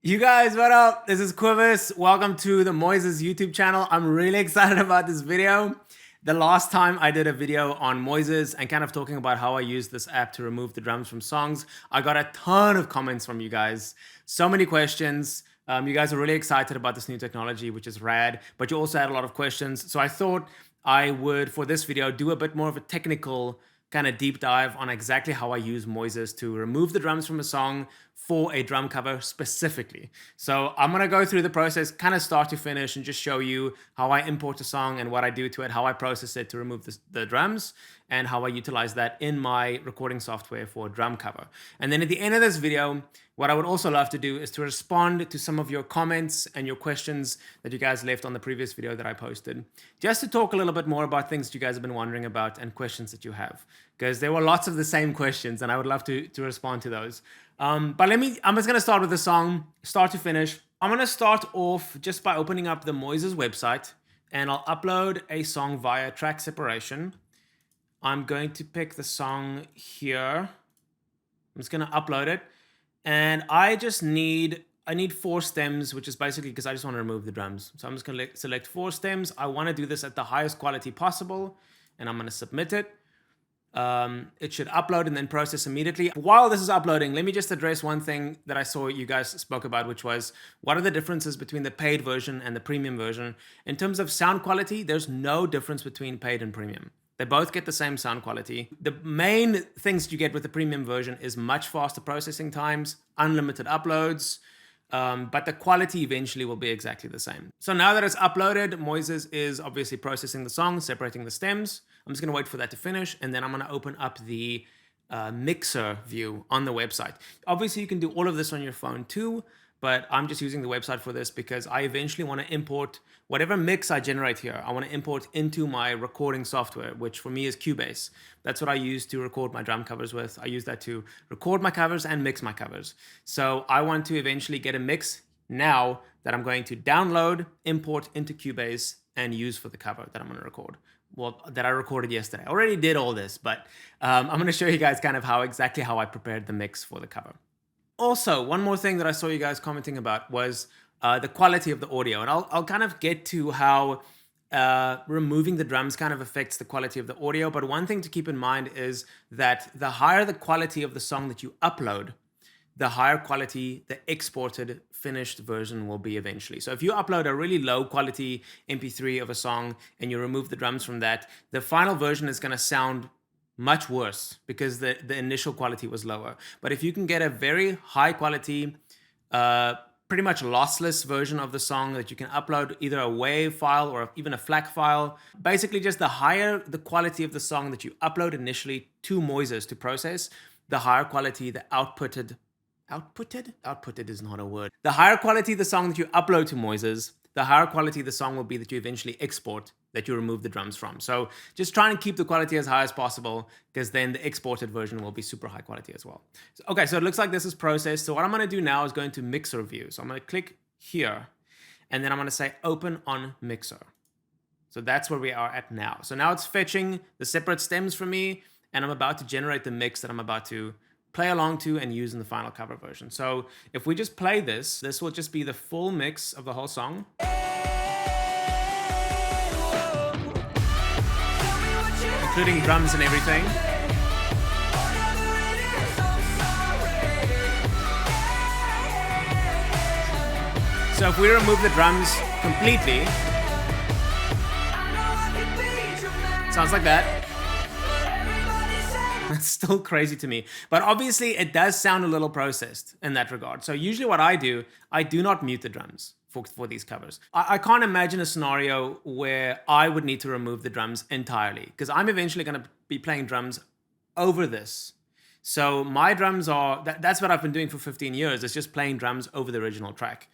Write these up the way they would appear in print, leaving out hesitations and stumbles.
You guys, what up? This is Quivis. Welcome to the Moises YouTube channel. I'm really excited about this video. The last time I did a video on Moises and kind of talking about how I use this app to remove the drums from songs, I got a ton of comments from you guys. So many questions. You guys are really excited about this new technology, which is rad, but you also had a lot of questions. So I thought I would, for this video, do a bit more of a technical kind of deep dive on exactly how I use Moises to remove the drums from a song for a drum cover specifically. So I'm gonna go through the process kind of start to finish and just show you how I import a song and what I do to it, how I process it to remove the drums, and how I utilize that in my recording software for a drum cover. And then at the end of this video, what I would also love to do is to respond to some of your comments and your questions that you guys left on the previous video that I posted, just to talk a little bit more about things that you guys have been wondering about and questions that you have, because there were lots of the same questions and I would love to respond to those. I'm just gonna start with the song, start to finish. I'm gonna start off just by opening up the Moises website and I'll upload a song via track separation. I'm going to pick the song here. I'm just gonna upload it. And I need 4 stems, which is basically because I just want to remove the drums. So I'm just gonna select 4 stems. I want to do this at the highest quality possible, and I'm gonna submit it. It should upload and then process immediately. While this is uploading, let me just address one thing that I saw you guys spoke about, which was what are the differences between the paid version and the premium version? In terms of sound quality, there's no difference between paid and premium. They both get the same sound quality. The main things you get with the premium version is much faster processing times, unlimited uploads, but the quality eventually will be exactly the same. So now that it's uploaded, Moises is obviously processing the song, separating the stems. I'm just gonna wait for that to finish, and then I'm gonna open up the mixer view on the website. Obviously, you can do all of this on your phone too, but I'm just using the website for this because I eventually want to import whatever mix I generate here. I want to import into my recording software, which for me is Cubase. That's what I use to record my drum covers with. I use that to record my covers and mix my covers. So I want to eventually get a mix now that I'm going to download, import into Cubase, and use for the cover that I'm going to record. Well, that I recorded yesterday. I already did all this, but I'm going to show you guys kind of exactly how I prepared the mix for the cover. Also, one more thing that I saw you guys commenting about was the quality of the audio. And I'll kind of get to how removing the drums kind of affects the quality of the audio. But one thing to keep in mind is that the higher the quality of the song that you upload, the higher quality the exported finished version will be eventually. So if you upload a really low quality MP3 of a song and you remove the drums from that, the final version is going to sound much worse because the initial quality was lower. But if you can get a very high quality, pretty much lossless version of the song that you can upload either a WAV file or even a FLAC file, basically just the higher the quality of the song that you upload initially to Moises to process, the higher quality the outputted is not a word. The higher quality the song that you upload to Moises, the higher quality the song will be that you eventually export, that you remove the drums from. So just try and keep the quality as high as possible, because then the exported version will be super high quality as well. Okay, so it looks like this is processed. So what I'm gonna do now is go into Mixer View. So I'm gonna click here, and then I'm gonna say Open on Mixer. So that's where we are at now. So now it's fetching the separate stems for me, and I'm about to generate the mix that I'm about to play along to and use in the final cover version. So if we just play this will just be the full mix of the whole song. Including drums and everything. So if we remove the drums completely, sounds like that. That's still crazy to me. But obviously it does sound a little processed in that regard. So usually what I do not mute the drums for these covers. I can't imagine a scenario where I would need to remove the drums entirely, because I'm eventually going to be playing drums over this. So my drums are, that's what I've been doing for 15 years. It's just playing drums over the original track.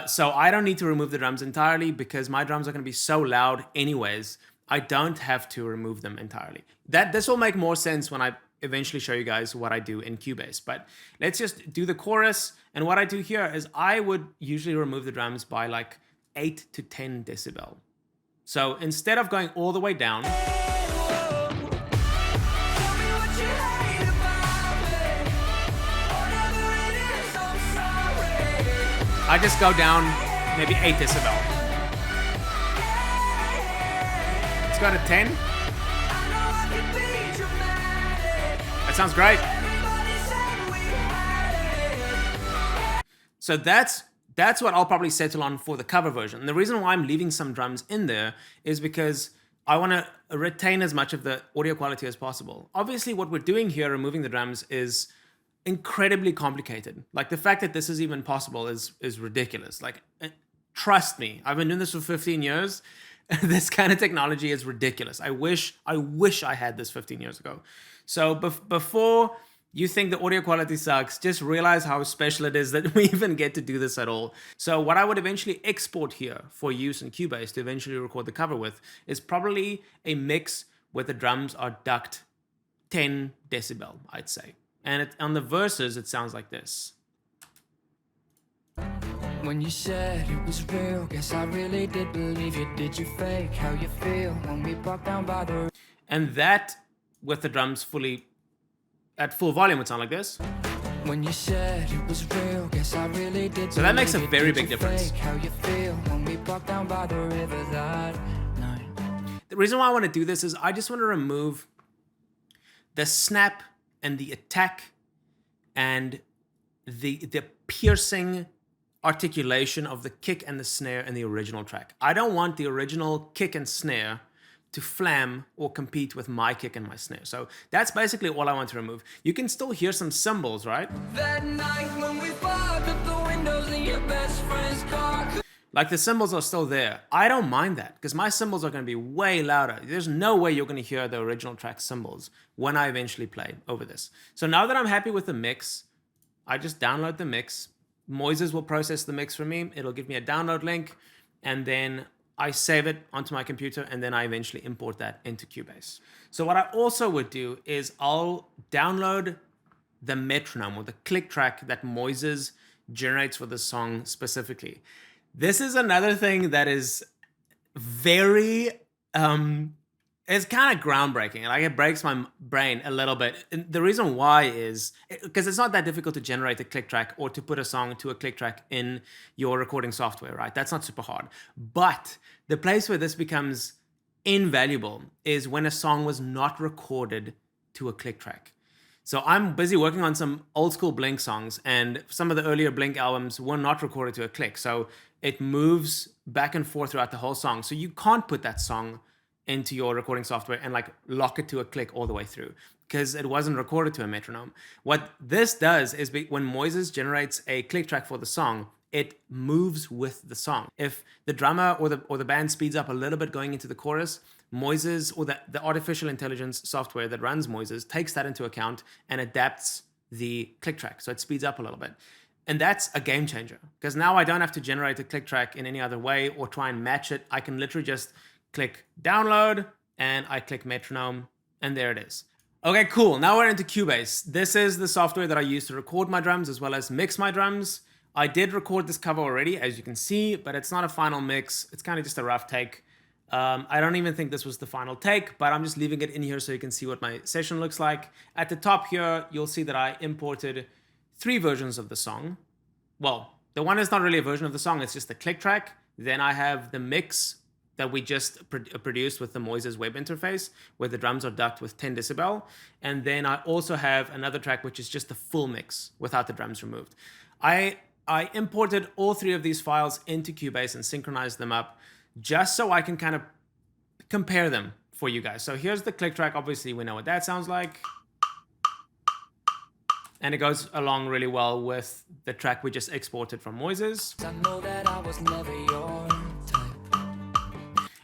So I don't need to remove the drums entirely because my drums are going to be so loud anyways. I don't have to remove them entirely. This will make more sense when I eventually show you guys what I do in Cubase. But let's just do the chorus. And what I do here is I would usually remove the drums by like 8 to 10 decibel. So instead of going all the way down, I just go down maybe 8 decibel. Let's go to 10. That sounds great. So that's what I'll probably settle on for the cover version. And the reason why I'm leaving some drums in there is because I want to retain as much of the audio quality as possible. Obviously, what we're doing here, removing the drums, is incredibly complicated. Like, the fact that this is even possible is ridiculous. Like, trust me, I've been doing this for 15 years. This kind of technology is ridiculous. I wish I had this 15 years ago. So before you think the audio quality sucks, just realize how special it is that we even get to do this at all. So what I would eventually export here for use in Cubase to eventually record the cover with is probably a mix where the drums are ducked 10 decibel, I'd say. And on the verses, it sounds like this. When you said it was real, guess I really did believe you. Did you fake how you feel when we walked down by the... And that, with the drums fully at full volume, would sound like this. When you said it was real, guess I really did. So that makes a very big difference. How you feel when we walked down by the river that night. The reason why I want to do this is I just want to remove the snap and the attack and the piercing articulation of the kick and the snare in the original track. I don't want the original kick and snare to flam or compete with my kick and my snare. So that's basically all I want to remove. You can still hear some cymbals, right? That night when we fogged up the windows in your best friend's car. Like, the cymbals are still there. I don't mind that because my cymbals are going to be way louder. There's no way you're going to hear the original track cymbals when I eventually play over this. So now that I'm happy with the mix, I just download the mix. Moises will process the mix for me. It'll give me a download link, and then I save it onto my computer, and then I eventually import that into Cubase. So what I also would do is I'll download the metronome or the click track that Moises generates for the song specifically. This is another thing that is very, it's kind of groundbreaking. Like, it breaks my brain a little bit. And the reason why is because it's not that difficult to generate a click track or to put a song to a click track in your recording software, right? That's not super hard. But the place where this becomes invaluable is when a song was not recorded to a click track. So I'm busy working on some old school Blink songs, and some of the earlier Blink albums were not recorded to a click. So it moves back and forth throughout the whole song. So you can't put that song into your recording software and like lock it to a click all the way through because it wasn't recorded to a metronome. What this does is when Moises generates a click track for the song, it moves with the song. If the drummer or the band speeds up a little bit going into the chorus, Moises, or the artificial intelligence software that runs Moises, takes that into account and adapts the click track. So it speeds up a little bit. And that's a game changer because now I don't have to generate a click track in any other way or try and match it. I can literally just click download and I click metronome, and there it is. Okay, cool. Now we're into Cubase. This is the software that I use to record my drums as well as mix my drums. I did record this cover already, as you can see, but it's not a final mix. It's kind of just a rough take. I don't even think this was the final take, but I'm just leaving it in here so you can see what my session looks like. At the top here, you'll see that I imported 3 versions of the song. Well, the one is not really a version of the song, it's just the click track. Then I have the mix that we just produced with the Moises web interface, where the drums are ducked with 10 decibel. And then I also have another track, which is just the full mix without the drums removed. I imported all 3 of these files into Cubase and synchronized them up just so I can kind of compare them for you guys. So here's the click track. Obviously, we know what that sounds like. And it goes along really well with the track we just exported from Moises. I know that I was never your type.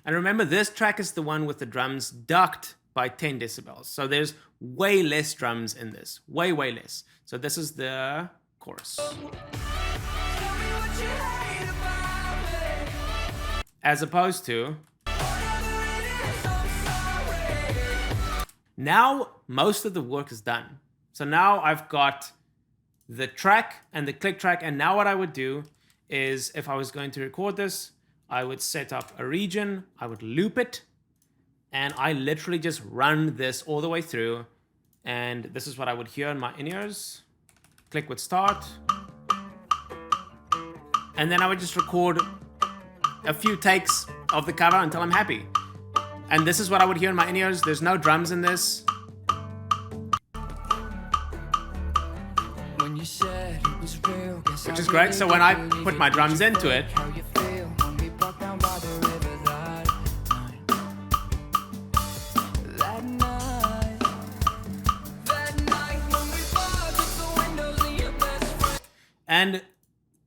And remember, this track is the one with the drums ducked by 10 decibels. So there's way less drums in this, way less. So this is the chorus. As opposed to, now most of the work is done. So now I've got the track and the click track, and now what I would do is, if I was going to record this, I would set up a region, I would loop it, and I literally just run this all the way through, and this is what I would hear in my in-ears. Click would start. And then I would just record a few takes of the cover until I'm happy. And this is what I would hear in my in-ears. There's no drums in this. When you said it was real, guess Which I is great. really So when I did believe put it. my Did drums you into fake it, how you feel when we walked down by the river that night? That night when we fogged up the windows of your best friend. and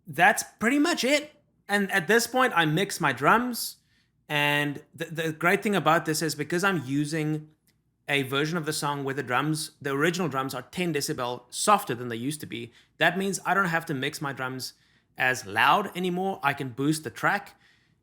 that's pretty much it. And at this point, I mix my drums. And the great thing about this is because I'm using a version of the song where the original drums are 10 decibel softer than they used to be, that means I don't have to mix my drums as loud anymore. I can boost the track,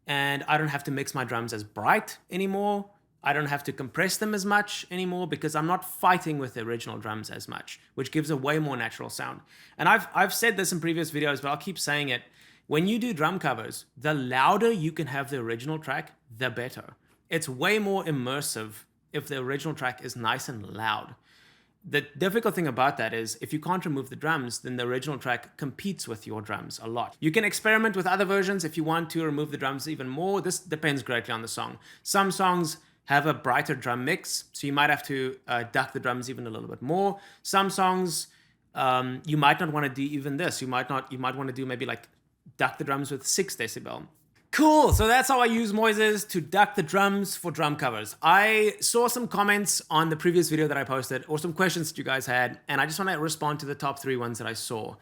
and I don't have to mix my drums as bright anymore. I don't have to compress them as much anymore because I'm not fighting with the original drums as much, which gives a way more natural sound. And I've said this in previous videos, but I'll keep saying it. When you do drum covers, the louder you can have the original track, the better. It's way more immersive if the original track is nice and loud. The difficult thing about that is if you can't remove the drums, then the original track competes with your drums a lot. You can experiment with other versions if you want to remove the drums even more. This depends greatly on the song. Some songs have a brighter drum mix, so you might have to duck the drums even a little bit more. Some songs, you might not want to do even this. You might want to do maybe like duck the drums with 6 decibel. Cool, so that's how I use Moises to duck the drums for drum covers. I saw some comments on the previous video that I posted, or some questions that you guys had, and I just want to respond to the top 3 ones that I saw.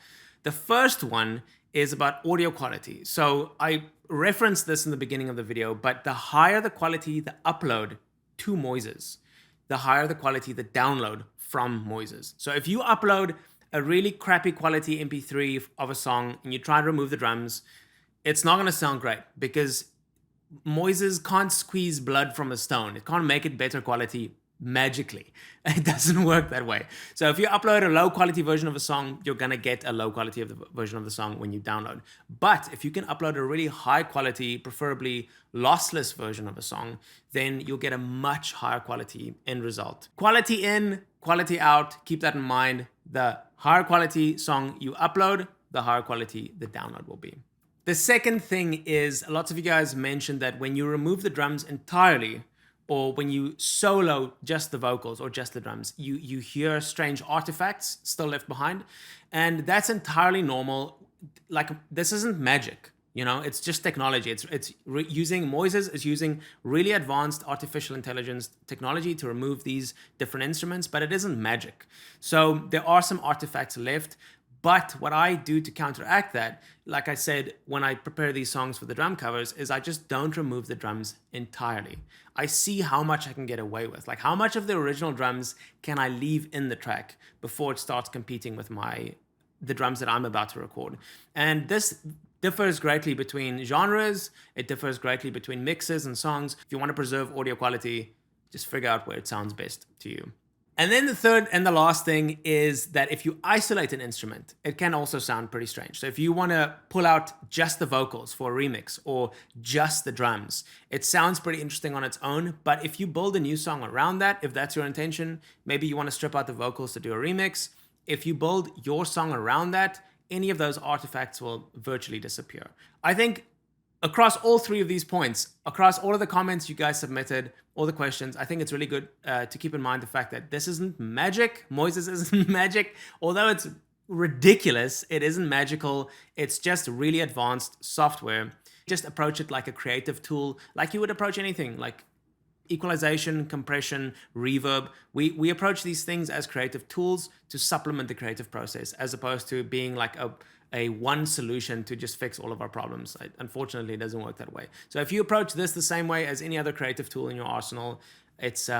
The first one is about audio quality. So I referenced this in the beginning of the video, but the higher the quality the upload to Moises, the higher the quality the download from Moises. So if you upload a really crappy quality MP3 of a song and you try and remove the drums, it's not going to sound great because Moises can't squeeze blood from a stone. It can't make it better quality magically. It doesn't work that way. So if you upload a low quality version of a song, you're going to get a low quality of the version of the song when you download. But if you can upload a really high quality, preferably lossless version of a song, then you'll get a much higher quality end result. Quality in, quality out. Keep that in mind. The higher quality song you upload, the higher quality the download will be. The second thing is, lots of you guys mentioned that when you remove the drums entirely, or when you solo just the vocals or just the drums, you hear strange artifacts still left behind. And that's entirely normal. Like, this isn't magic, you know, it's just technology. Moises is using really advanced artificial intelligence technology to remove these different instruments, but it isn't magic. So there are some artifacts left. But what I do to counteract that, like I said, when I prepare these songs for the drum covers, is I just don't remove the drums entirely. I see how much I can get away with. Like, how much of the original drums can I leave in the track before it starts competing with the drums that I'm about to record. And this differs greatly between genres. It differs greatly between mixes and songs. If you want to preserve audio quality, just figure out where it sounds best to you. And then the third and the last thing is that if you isolate an instrument, it can also sound pretty strange. So if you want to pull out just the vocals for a remix or just the drums, it sounds pretty interesting on its own. But if you build a new song around that, if that's your intention, maybe you want to strip out the vocals to do a remix. If you build your song around that, any of those artifacts will virtually disappear. I think across all 3 of these points, across all of the comments you guys submitted, all the questions, I think it's really good to keep in mind the fact that this isn't magic. Moises isn't magic. Although it's ridiculous, it isn't magical. It's just really advanced software. Just approach it like a creative tool, like you would approach anything, like equalization, compression, reverb. We approach these things as creative tools to supplement the creative process, as opposed to being like a one solution to just fix all of our problems. Unfortunately, it doesn't work that way. So if you approach this the same way as any other creative tool in your arsenal, it's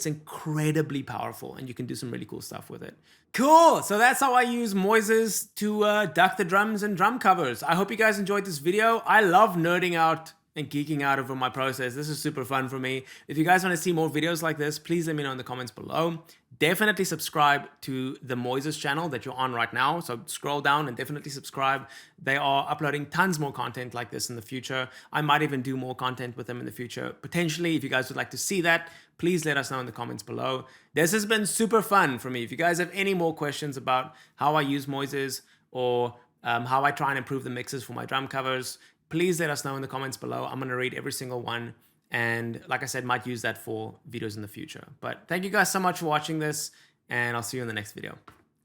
incredibly powerful and you can do some really cool stuff with it. Cool, so that's how I use Moises to duck the drums and drum covers. I hope you guys enjoyed this video. I love nerding out and geeking out over my process. This is super fun for me. If you guys want to see more videos like this, please let me know in the comments below. Definitely subscribe to the Moises channel that you're on right now. So scroll down and definitely subscribe. They are uploading tons more content like this in the future. I might even do more content with them in the future. Potentially, if you guys would like to see that, please let us know in the comments below. This has been super fun for me. If you guys have any more questions about how I use Moises or how I try and improve the mixes for my drum covers, please let us know in the comments below. I'm going to read every single one. And like I said, might use that for videos in the future. But thank you guys so much for watching this, and I'll see you in the next video.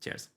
Cheers.